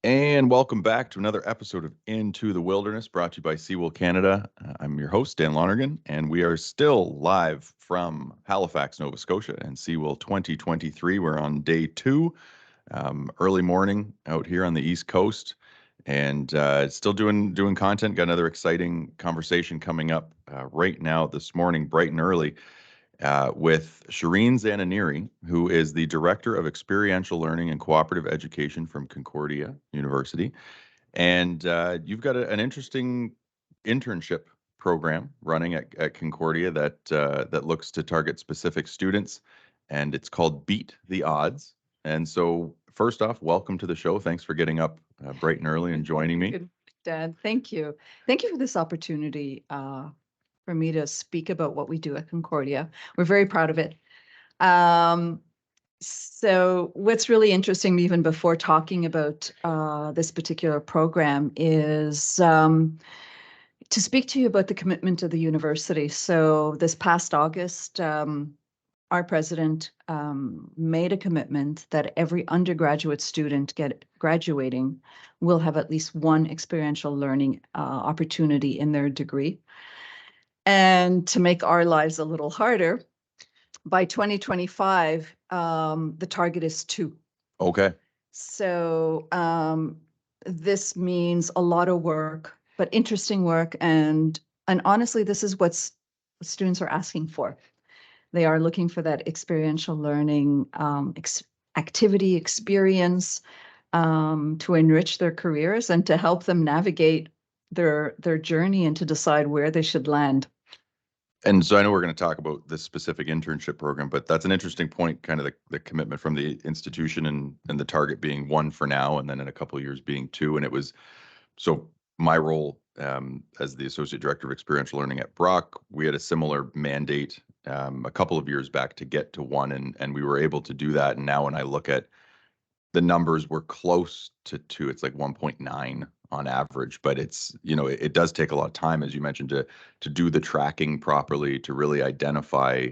And welcome back to another episode of Into the Wilderness, brought to you by CEWIL Canada. I'm your host, Dan Lonergan, and we are still live from Halifax, Nova Scotia, and CEWIL 2023. We're on day 2, early morning out here on the East Coast, and still doing content. Got another exciting conversation coming up right now this morning, bright and early, with Cherine Zananiri, who is the Director of Experiential Learning and Cooperative Education from Concordia University. And you've got an interesting internship program running at Concordia that looks to target specific students, and it's called Beat the Odds. And so, first off, welcome to the show. Thanks for getting up bright and early and joining me. Good, Dad. Thank you. Thank you for this opportunity for me to speak about what we do at Concordia. We're very proud of it. So what's really interesting, even before talking about this particular program, is to speak to you about the commitment of the university. So this past August, our president made a commitment that every undergraduate student graduating will have at least one experiential learning opportunity in their degree. And to make our lives a little harder, by 2025, the target is 2. Okay. So this means a lot of work, but interesting work. And honestly, this is what students are asking for. They are looking for that experiential learning activity experience to enrich their careers and to help them navigate their journey and to decide where they should land. And so I know we're going to talk about this specific internship program, but that's an interesting point, kind of the commitment from the institution and the target being 1 for now, and then in a couple of years being 2. And it was, so my role as the Associate Director of Experiential Learning at Brock, we had a similar mandate a couple of years back to get to 1, and we were able to do that. And now when I look at the numbers, we're close to 2. It's like 1.9 on average, but it's, it does take a lot of time, as you mentioned, to do the tracking properly, to really identify,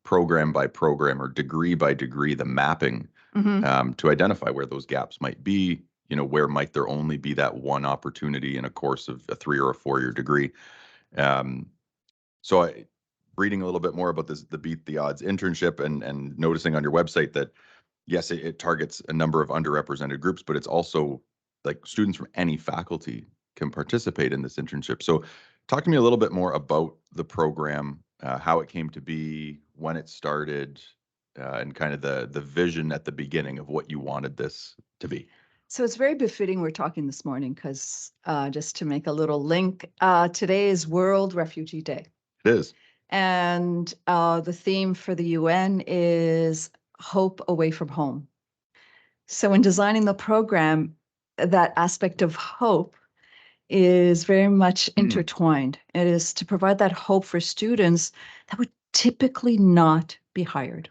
program by program or degree by degree, the mapping, to identify where those gaps might be, where might there only be that one opportunity in a course of a 3 or a 4-year degree. So reading a little bit more about the Beat the Odds internship and noticing on your website that, yes, it targets a number of underrepresented groups, but it's also like students from any faculty can participate in this internship. So talk to me a little bit more about the program, how it came to be, when it started, and kind of the vision at the beginning of what you wanted this to be. So it's very befitting we're talking this morning because just to make a little link, today is World Refugee Day. It is. And the theme for the UN is hope away from home. So in designing the program, that aspect of hope is very much intertwined. It is to provide that hope for students that would typically not be hired.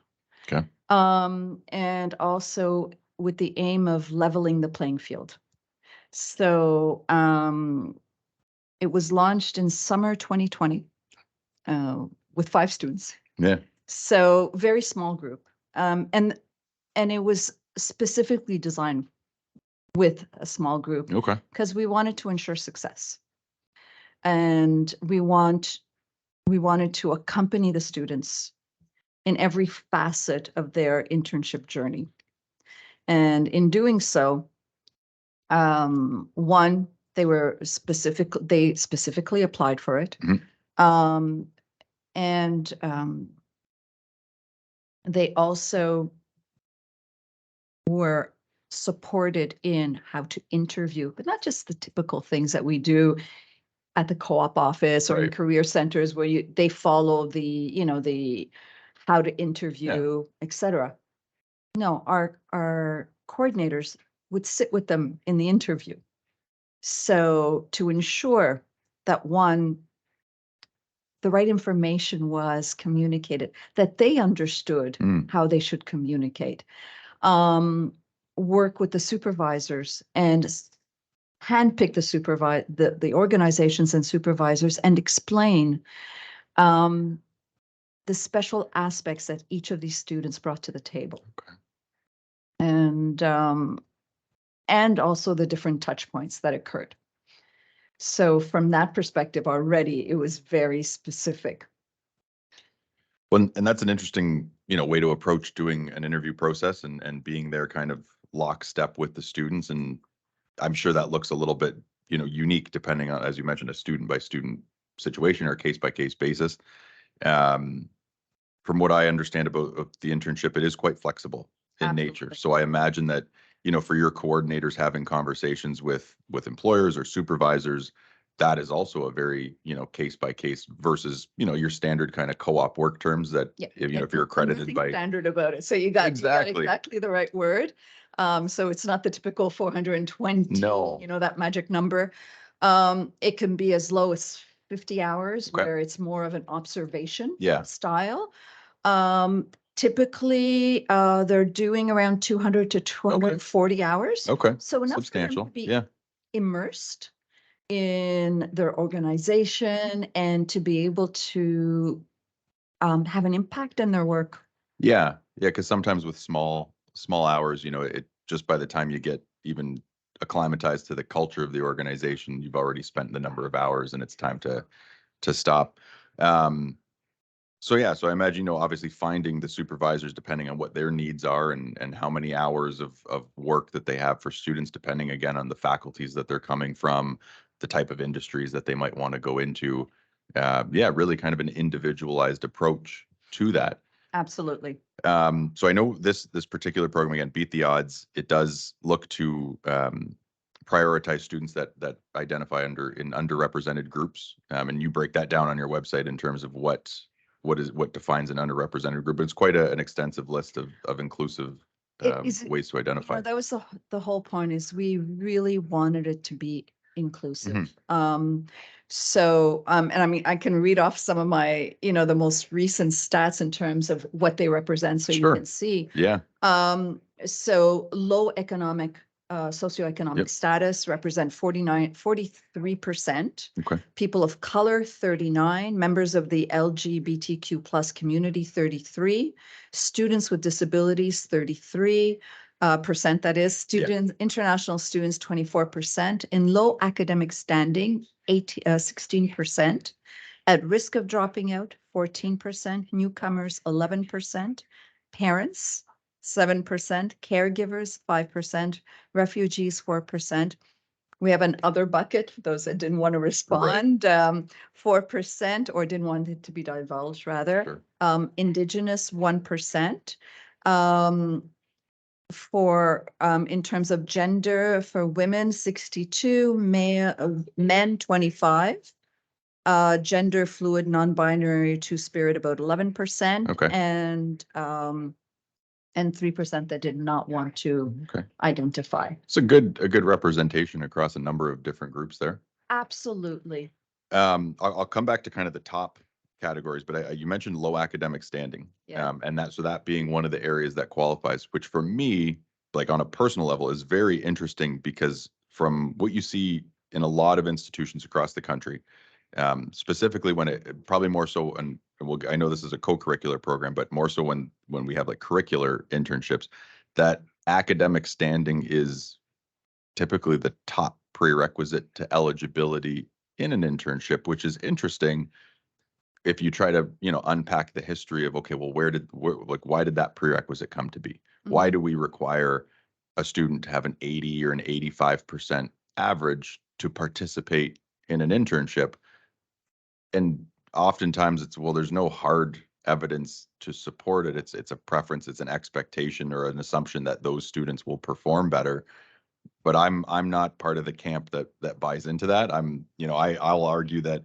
Okay. And also with the aim of leveling the playing field. So it was launched in summer 2020 with 5 students. Yeah. So very small group. And it was specifically designed with a small group. Okay. Because we wanted to ensure success. And we wanted to accompany the students in every facet of their internship journey. And in doing so, one, they specifically applied for it. And they also were supported in how to interview, but not just the typical things that we do at the co-op office or in career centers where they follow the how to interview, etc. No, our coordinators would sit with them in the interview. So to ensure that the right information was communicated, that they understood how they should communicate. Work with the supervisors and handpick the organizations and supervisors and explain the special aspects that each of these students brought to the table. Okay. And and also the different touch points that occurred. So from that perspective already, it was very specific. Well, and that's an interesting, way to approach doing an interview process and being there kind of lockstep with the students. And I'm sure that looks a little bit, unique depending on, as you mentioned, a student by student situation or case by case basis. From what I understand about the internship, it is quite flexible in nature. Absolutely. So I imagine that, for your coordinators having conversations with employers or supervisors, that is also a very, case by case versus, your standard kind of co-op work terms that, if you're accredited by standard about it. So you got exactly the right word. So it's not the typical 420, No. That magic number. It can be as low as 50 hours Okay. where it's more of an observation Yeah. style. Typically, they're doing around 200 to 240 hours. Okay. So enough for them Substantial. to be Yeah. immersed in their organization and to be able to have an impact in their work. Yeah. Yeah. Because sometimes with small hours, it just by the time you get even acclimatized to the culture of the organization, you've already spent the number of hours and it's time to stop. So yeah, so I imagine, obviously finding the supervisors depending on what their needs are and how many hours of work that they have for students, depending again on the faculties that they're coming from, the type of industries that they might want to go into. Yeah, really kind of an individualized approach to that. Absolutely. So I know this particular program, again, Beat the Odds, it does look to prioritize students that identify in underrepresented groups, and you break that down on your website in terms of what defines an underrepresented group. But it's quite an extensive list of inclusive ways to identify. That was the whole point, is we really wanted it to be inclusive. So, and I mean, I can read off some of my, the most recent stats in terms of what they represent, so you can see. Yeah. So low socioeconomic status represent 43%. Okay. People of color, 39. Members of the LGBTQ plus community, 33. Students with disabilities, 33%, that is. Students, international students, 24%. In low academic standing, 16%. At risk of dropping out, 14%. Newcomers, 11%. Parents, 7%, caregivers, 5%, refugees, 4%. We have an other bucket for those that didn't want to respond, 4%, or didn't want it to be divulged, rather. Sure. Indigenous, 1%. For in terms of gender, for women, 62, men, 25. Gender fluid, non-binary, two-spirit, about 11%. Okay. And 3% that did not want to identify. It's a good representation across a number of different groups there. Absolutely. I'll come back to kind of the top categories, but you mentioned low academic standing. Yeah. And that being one of the areas that qualifies, which for me, like on a personal level, is very interesting because from what you see in a lot of institutions across the country, specifically when it probably more so, and I know this is a co-curricular program, but more so when we have like curricular internships, that academic standing is typically the top prerequisite to eligibility in an internship, which is interesting if you try to, unpack the history of, okay, well, why did that prerequisite come to be? Mm-hmm. Why do we require a student to have an 80 or an 85% average to participate in an internship? And oftentimes it's, well, there's no hard evidence to support it. It's a preference, it's an expectation or an assumption that those students will perform better. But I'm not part of the camp that buys into that. I'll argue that,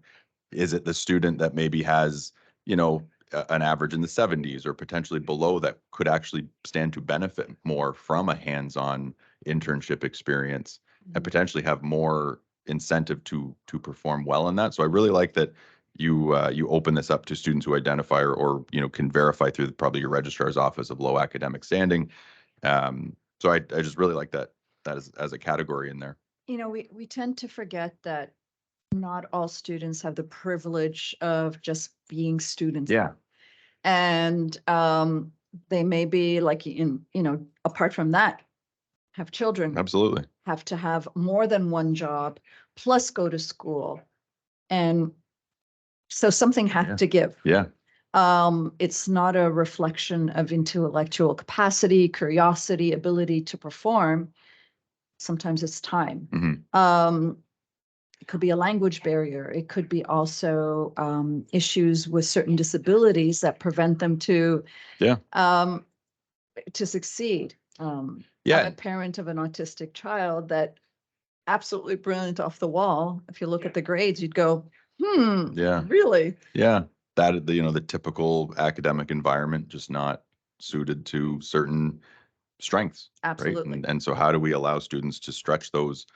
is it the student that maybe has, an average in the 70s or potentially below that could actually stand to benefit more from a hands-on internship experience and potentially have more incentive to perform well in that. So I really like that you open this up to students who identify or can verify through probably your registrar's office of low academic standing. So I just really like that as a category in there. We tend to forget that not all students have the privilege of just being students. Yeah. And they may be like, apart from that, have children, Absolutely. have to have more than one job, plus go to school. And so something has to give. Yeah. It's not a reflection of intellectual capacity, curiosity, ability to perform. Sometimes it's time. It could be a language barrier. It could be also issues with certain disabilities that prevent them to succeed. I'm a parent of an autistic child that absolutely brilliant off the wall. If you look at the grades, you'd go, really? Yeah. That, the typical academic environment just not suited to certain strengths. Absolutely. Right. And so how do we allow students to stretch those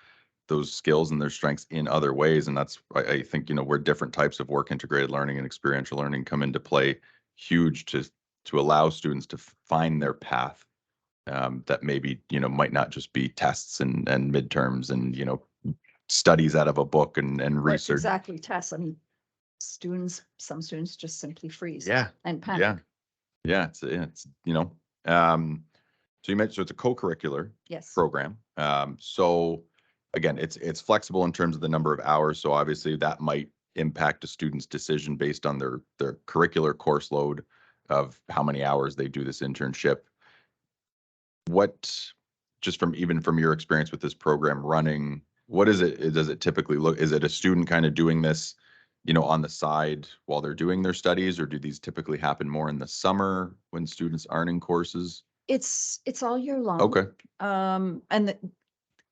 skills and their strengths in other ways? And that's, I think, where different types of work integrated learning and experiential learning come into play, huge to allow students to find their path, that maybe, might not just be tests and midterms and, studies out of a book and research. Exactly, tests. I mean, some students just simply freeze. And panic. Yeah. It's so you mentioned, so it's a co-curricular program. So again, it's flexible in terms of the number of hours. So obviously that might impact a student's decision based on their curricular course load of how many hours they do this internship. What, just from your experience with this program running, what is it? Does it typically look? Is it a student kind of doing this, on the side while they're doing their studies, or do these typically happen more in the summer when students aren't in courses? It's all year long. Okay. And the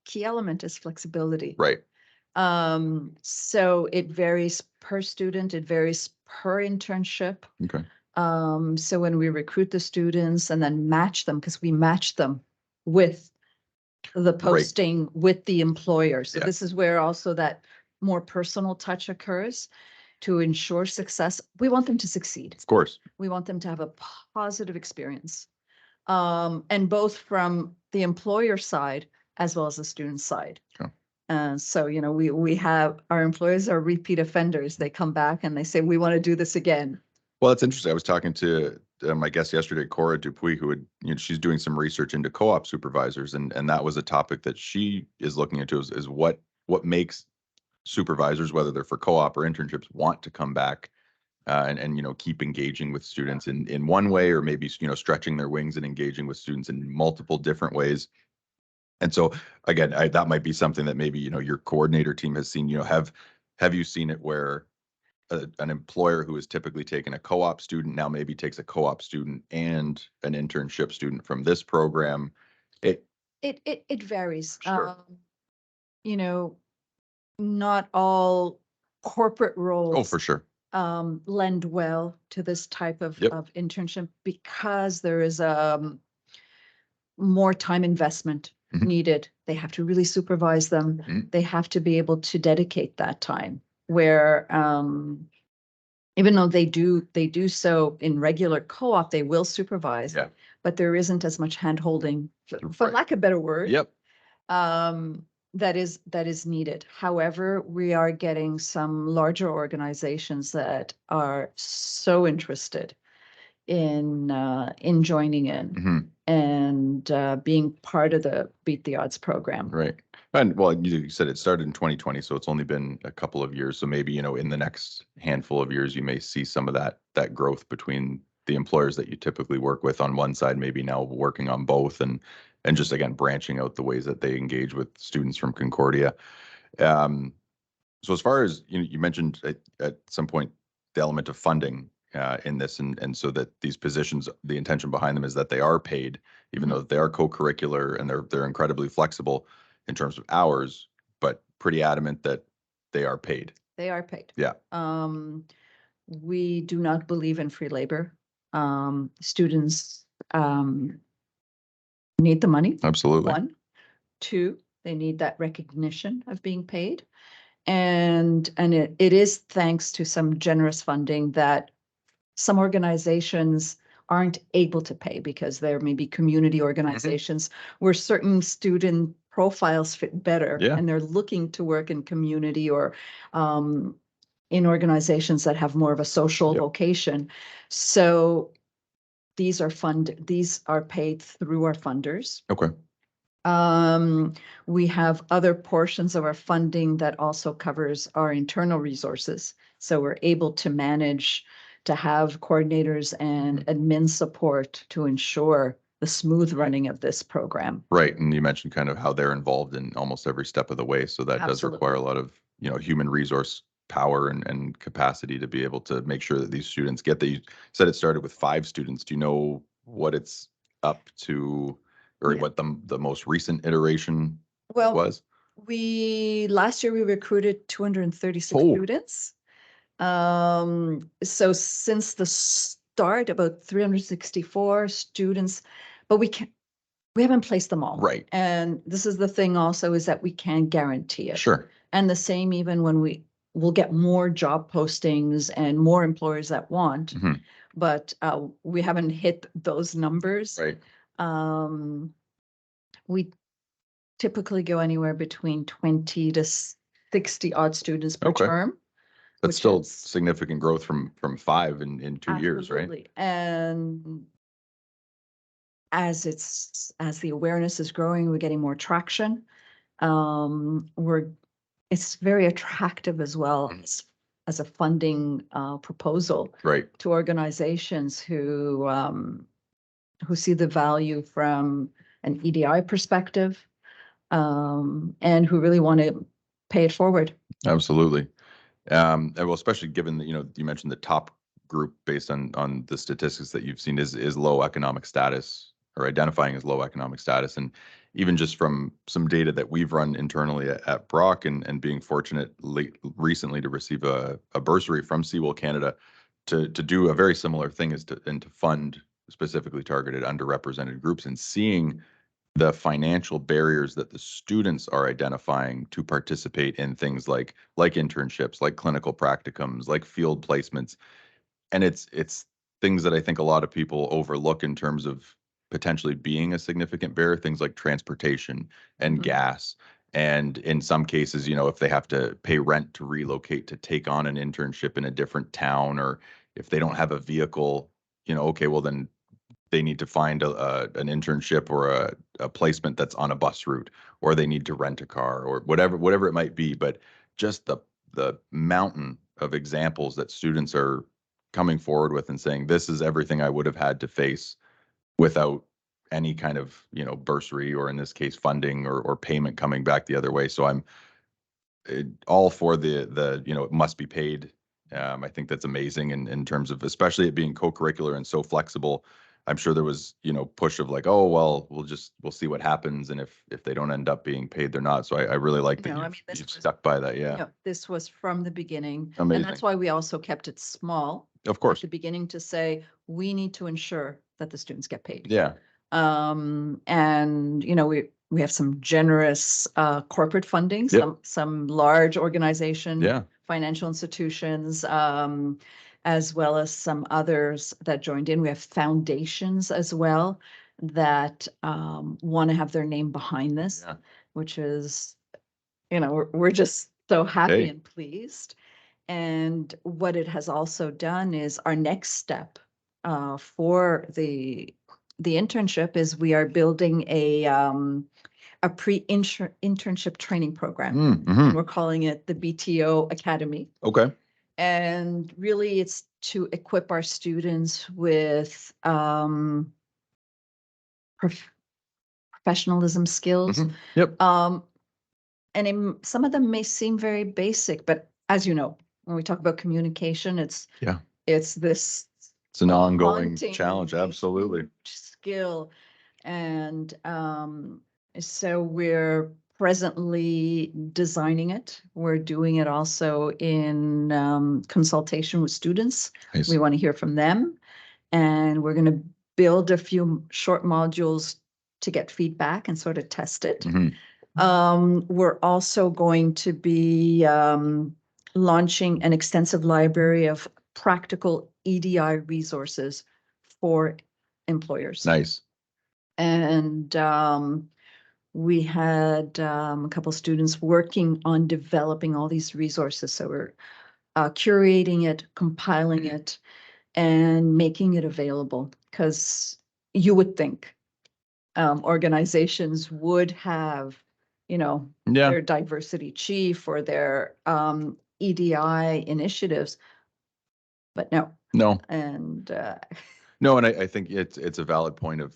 key element is flexibility. Right. So it varies per student. It varies per internship. Okay. So when we recruit the students and then match them, because we match them with the posting with the employer. So this is where also that more personal touch occurs to ensure success. We want them to succeed. Of course. We want them to have a positive experience. And both from the employer side as well as the student side. Sure. So, we have our employers are repeat offenders. They come back and they say, we want to do this again. Well, that's interesting. I was talking to my guest yesterday, Cora Dupuis, who had, she's doing some research into co-op supervisors, and that was a topic that she is looking into is what makes supervisors, whether they're for co-op or internships, want to come back and keep engaging with students in one way, or maybe stretching their wings and engaging with students in multiple different ways. And so again, that might be something that maybe your coordinator team has seen. Have you seen it where an employer who has typically taken a co-op student now maybe takes a co-op student and an internship student from this program? It varies. Sure. Not all corporate roles. Oh, for sure. Lend well to this type of internship because there is more time investment needed. They have to really supervise them. They have to be able to dedicate that time. Where even though they do so in regular co-op, they will supervise. But there isn't as much hand-holding, for lack of a better word. That is needed. However, we are getting some larger organizations that are so interested in joining in and being part of the Beat the Odds program. Right. And well, you said it started in 2020, so it's only been a couple of years. So maybe, in the next handful of years, you may see some of that growth between the employers that you typically work with on one side, maybe now working on both, and just, again, branching out the ways that they engage with students from Concordia. So as far as, you mentioned at some point the element of funding in this, and so that these positions, the intention behind them is that they are paid, even though they are co-curricular and they're incredibly flexible in terms of hours, but pretty adamant that they are paid. They are paid. Yeah. We do not believe in free labor. Students need the money. Absolutely. 1, 2, they need that recognition of being paid. And it is thanks to some generous funding that some organizations aren't able to pay because there may be community organizations where certain student profiles fit better, and they're looking to work in community or in organizations that have more of a social vocation. So these are paid through our funders. Okay. We have other portions of our funding that also covers our internal resources. So we're able to manage to have coordinators and admin support to ensure the smooth running of this program. Right. And you mentioned kind of how they're involved in almost every step of the way. So that does require a lot of, human resource power and capacity to be able to make sure that these students get that. You said it started with 5 students. Do you know what it's up to, or what the most recent iteration was? Last year we recruited 236 students. So since the start, about 364 students, but we haven't placed them all. Right. And this is the thing also, is that we can't guarantee it. Sure. And the same even when we'll get more job postings and more employers that want, but we haven't hit those numbers. Right. We typically go anywhere between 20 to 60 odd students per term. That's still significant growth from 5 in 2 years, right? Absolutely. And as the awareness is growing, we're getting more traction. It's very attractive as well as a funding proposal, right, to organizations who see the value from an EDI perspective, and who really want to pay it forward. Absolutely. And well, especially given that, you mentioned the top group based on the statistics that you've seen is low economic status, or identifying as low economic status. And even just from some data that we've run internally at Brock, and being fortunate recently to receive a bursary from CEWIL Canada to do a very similar thing, to fund specifically targeted underrepresented groups, and seeing the financial barriers that the students are identifying to participate in things like internships, like clinical practicums, like field placements. And it's things that I think a lot of people overlook in terms of potentially being a significant barrier, things like transportation and gas. And in some cases, if they have to pay rent to relocate to take on an internship in a different town, or if they don't have a vehicle, okay, well then they need to find an internship or a placement that's on a bus route, or they need to rent a car, or whatever it might be. But just the mountain of examples that students are coming forward with and saying, this is everything I would have had to face without any kind of, bursary, or in this case, funding or payment coming back the other way. So I'm all for the it must be paid. I think that's amazing in terms of, especially it being co-curricular and so flexible. I'm sure there was, push of like, oh, well, we'll see what happens. And if they don't end up being paid, they're not. So I really like that you've stuck by that. Yeah. This was from the beginning. Amazing. And that's why we also kept it small. Of course. At the beginning, to say, we need to ensure that the students get paid. Yeah. And, we have some generous corporate funding, some large organization, financial institutions, as well as some others that joined in. We have foundations as well that want to have their name behind this, which is, we're just so happy and pleased. And what it has also done is, our next step for the internship is, we are building a pre-internship training program. And we're calling it the BTO Academy. Okay. And really, it's to equip our students with professionalism skills. Yep. And some of them may seem very basic, but as you know, when we talk about communication, it's an ongoing challenge. Absolutely. Skill. And so we're presently designing it. We're doing it also in consultation with students. Nice. We want to hear from them, and we're going to build a few short modules to get feedback and sort of test it. We're also going to be launching an extensive library of practical EDI resources for employers. Nice. And we had a couple students working on developing all these resources. So we're curating it, compiling it, and making it available. Because you would think organizations would have, Yeah. their diversity chief or their EDI initiatives, but no. No. And No, and I think it's a valid point of,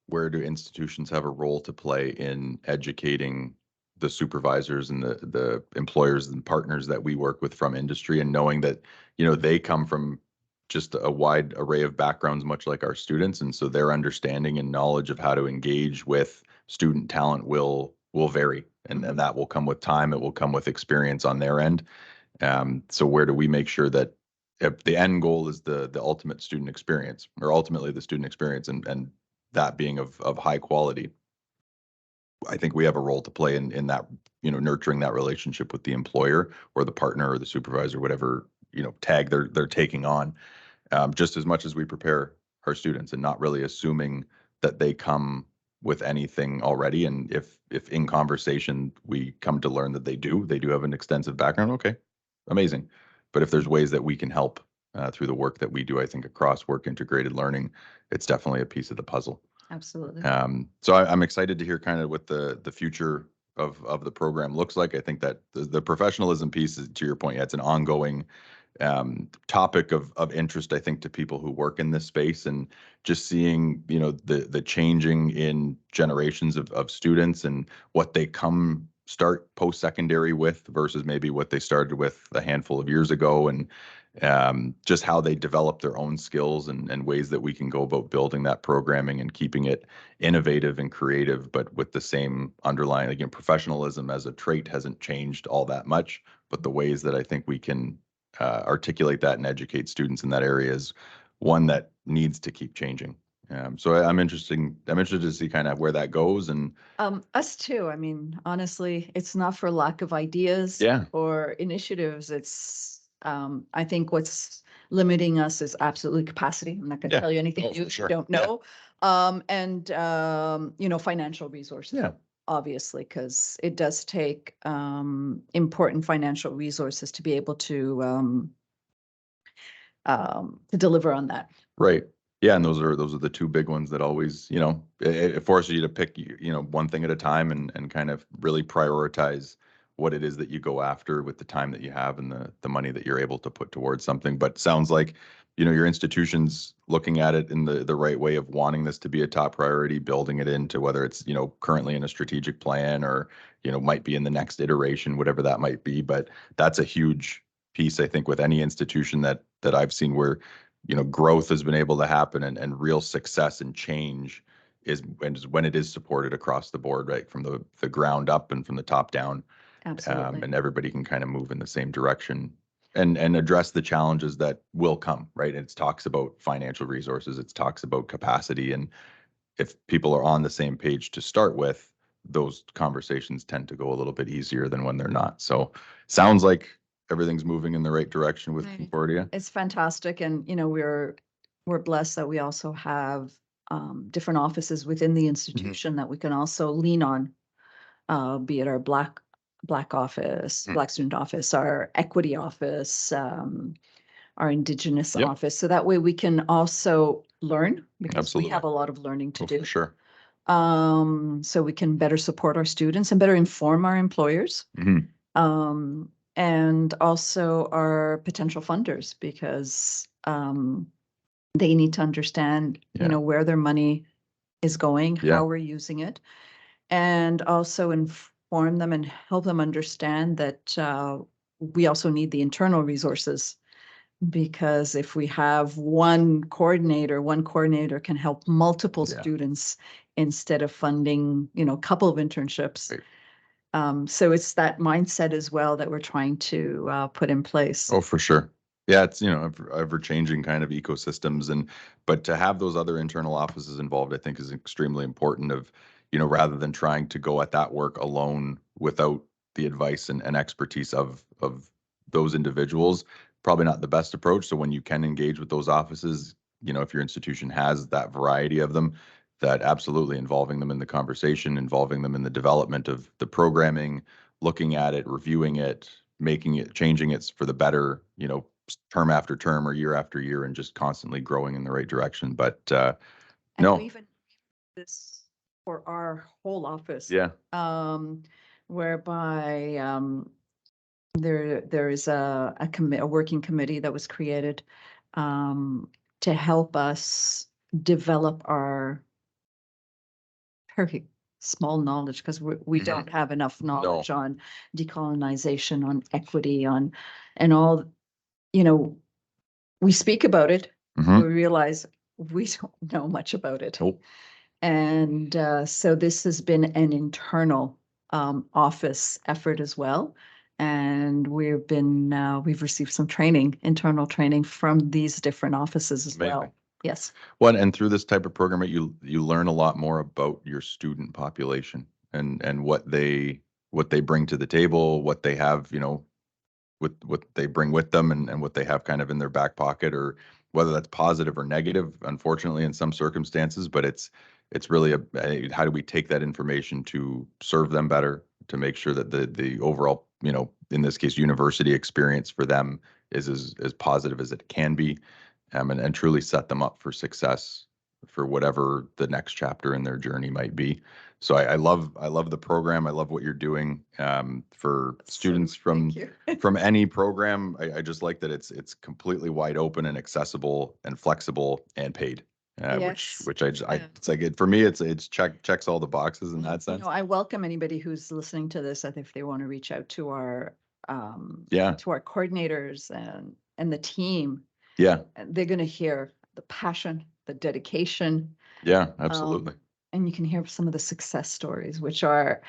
where do institutions have a role to play in educating the supervisors and the employers and partners that we work with from industry, and knowing that, they come from just a wide array of backgrounds, much like our students. And so their understanding and knowledge of how to engage with student talent will vary. And that will come with time. It will come with experience on their end. So where do we make sure that if the end goal is the ultimate student experience, or ultimately the student experience, and that being of high quality? I think we have a role to play in that, nurturing that relationship with the employer or the partner or the supervisor, whatever, tag they're taking on, just as much as we prepare our students, and not really assuming that they come with anything already. And if in conversation we come to learn that they do have an extensive background, okay, amazing. But if there's ways that we can help through the work that we do, I think across work integrated learning, it's definitely a piece of the puzzle. absolutely. So I'm excited to hear kind of what the future of the program looks like. I think that the professionalism piece is, to your point, yeah, it's an ongoing topic of interest, I think, to people who work in this space, and just seeing, the changing in generations of students and what they start post-secondary with versus maybe what they started with a handful of years ago, and just how they develop their own skills, and ways that we can go about building that programming and keeping it innovative and creative, but with the same underlying, again, professionalism as a trait hasn't changed all that much, but the ways that I think we can articulate that and educate students in that area is one that needs to keep changing. So I'm interested to see kind of where that goes. And us too. I mean, honestly, it's not for lack of ideas Yeah. or initiatives. It's I think what's limiting us is absolutely capacity. I'm not going to Yeah. tell you anything Oh, for you sure. don't Yeah. know. And financial resources. Yeah. Obviously, because it does take important financial resources to be able to deliver on that. Right. Yeah, and those are the two big ones that always, it forces you to pick, one thing at a time, and kind of really prioritize what it is that you go after with the time that you have and the money that you're able to put towards something. But sounds like, your institution's looking at it in the right way of wanting this to be a top priority, building it into, whether it's, currently in a strategic plan, or, might be in the next iteration, whatever that might be. But that's a huge piece, I think, with any institution that I've seen, where growth has been able to happen, and real success and change is when it is supported across the board, right, from the ground up and from the top down. Absolutely. And everybody can kind of move in the same direction, and address the challenges that will come, right? And it talks about financial resources, it talks about capacity, and if people are on the same page to start with, those conversations tend to go a little bit easier than when they're not. So sounds like everything's moving in the right direction with Right. Concordia. It's fantastic, and we're blessed that we also have different offices within the institution that we can also lean on, be it our Black office, Mhm. Black student office, our equity office, our Indigenous Yep. office, so that way we can also learn, because we Absolutely. have a lot of learning to Oh, do. for sure. So we can better support our students and better inform our employers. Mhm. And also our potential funders, because they need to understand, Yeah. where their money is going, Yeah. how we're using it, and also inform them and help them understand that we also need the internal resources, because if we have one coordinator can help multiple Yeah. students instead of funding, a couple of internships. Right. So it's that mindset as well that we're trying to put in place. Oh, for sure. Yeah, it's, ever changing kind of ecosystems, but to have those other internal offices involved, I think, is extremely important, of, rather than trying to go at that work alone without the advice and expertise of those individuals, probably not the best approach. So when you can engage with those offices, if your institution has that variety of them, that absolutely involving them in the conversation, involving them in the development of the programming, looking at it, reviewing it, making it, changing it for the better, term after term or year after year, and just constantly growing in the right direction. But And no, even this for our whole office. Yeah. Whereby there is a working committee that was created to help us develop our very small knowledge, because we don't have enough knowledge on decolonization, on equity, on and all. We speak about it. We realize we don't know much about it. Nope. And so this has been an internal office effort as well. And we've received some internal training from these different offices as well. Yes. Well, and through this type of program, you learn a lot more about your student population and what they bring to the table, what they have, what they bring with them, and what they have kind of in their back pocket, or whether that's positive or negative, unfortunately, in some circumstances. But it's really how do we take that information to serve them better, to make sure that the overall, in this case, university experience for them is as positive as it can be, and truly set them up for success for whatever the next chapter in their journey might be. So I love the program. I love what you're doing for students from any program. I just like that it's completely wide open and accessible and flexible and paid. Yes. Which it's like for me, it's checks all the boxes in that sense. I welcome anybody who's listening to this. I think if they want to reach out to our coordinators and the team. Yeah. They're going to hear the passion, the dedication. Yeah, absolutely. And you can hear some of the success stories, which they're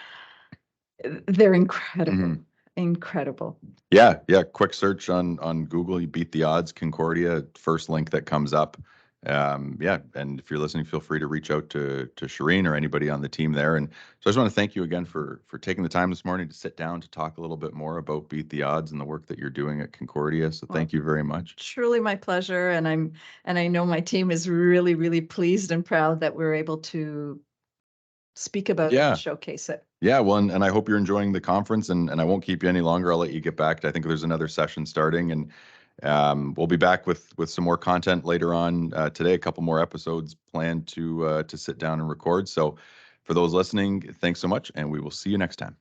incredible. Incredible. Yeah. Quick search on Google, you Beat the Odds Concordia, first link that comes up. And if you're listening, feel free to reach out to Cherine or anybody on the team there. And so I just want to thank you again for taking the time this morning to sit down to talk a little bit more about Beat the Odds and the work that you're doing at Concordia. So thank you very much. Truly my pleasure. And I know my team is really, really pleased and proud that we're able to speak about it and showcase it. Yeah, well, and I hope you're enjoying the conference, and I won't keep you any longer. I'll let you get back. I think there's another session starting, and we'll be back with some more content later on today. A couple more episodes planned to sit down and record. So for those listening, thanks so much, and we will see you next time.